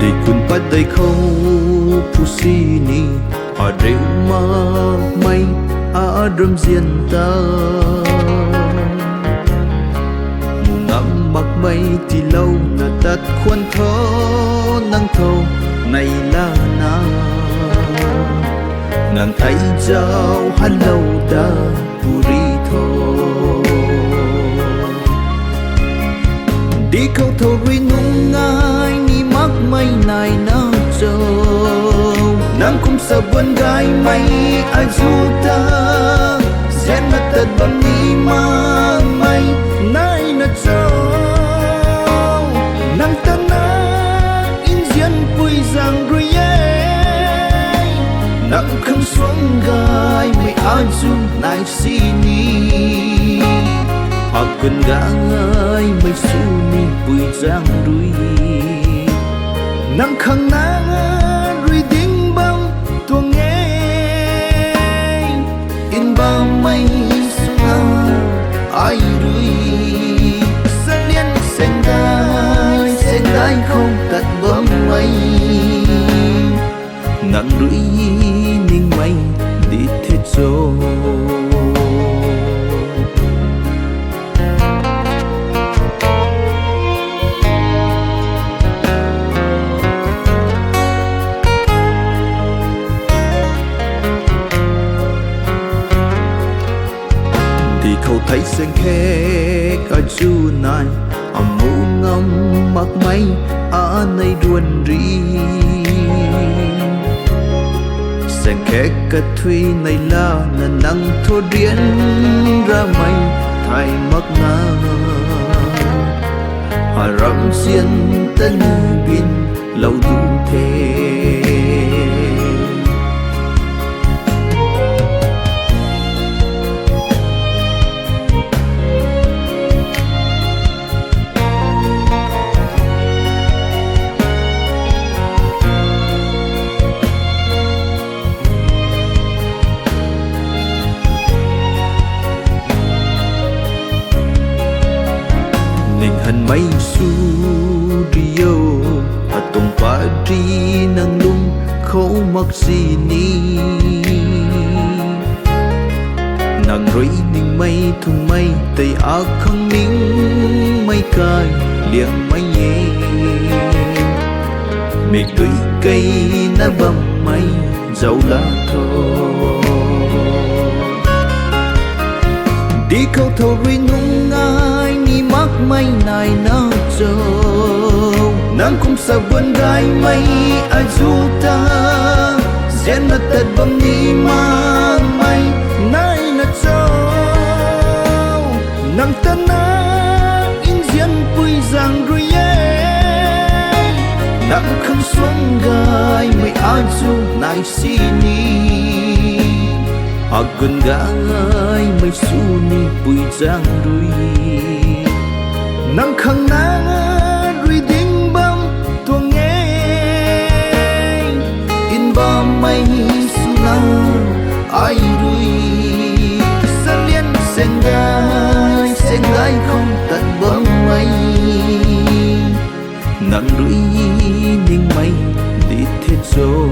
Dihkun Padeih Khou pusini Adeu ma mai adram zienta Ngắm mặc mây thì lâu na tắt khuôn thó nắng thâu này là na Ngang thấy giao hắn lâu ta puri thô Đi câu thô ri nung ngai ni mắc mây này na châu Nang cũng sa buồn gai mây ai du ta Zén mà tật bầm ni ma mây nai na châu Nang ta na in diên bùi giang rồi Nang không xuống gai mây ai du nai si ni Học cần gai mây su ni bùi giang rồi Nang khang na rồi đinh băng tua nghe in ba mây xuống ai rồi Sơn liên sen đai không tắt bóng mây Nang rưỡi ninh mây đi thiết rồi Thì khâu thấy sen khẽ cả chú này Mũ ngâm mặc mây này ruồn ri Sen khẽ cả thủy này là nắng thô điên ra mây thay mắc na Hà rắm xiên tân biên lâu đủ thế Hân mây su rio tung pa ri nang lung khâu mặc gì ni Nang rơi ninh mây thung mây tây ác khăng nín mây cài liệng mây nhẹ Mệt đuổi cây na bầm mây dẫu lá thô Đi câu thô ri nung ngai ni mắc mây này na châu Nang cũng sa buồn gai mây ai du ta Zén mà tật bầm ni ma mây nai na châu Nang ta na in diên bùi giang rồi Nang không xuống gai mây ai du nai si ni Agun gai mây su ni bùi giang rồi Nang khang na rồi đinh băng tua nghe in ba mây su na ai rồi Sơn liên sen gai không tận bóng mây Nang rưỡi ninh mây đi thiết rồi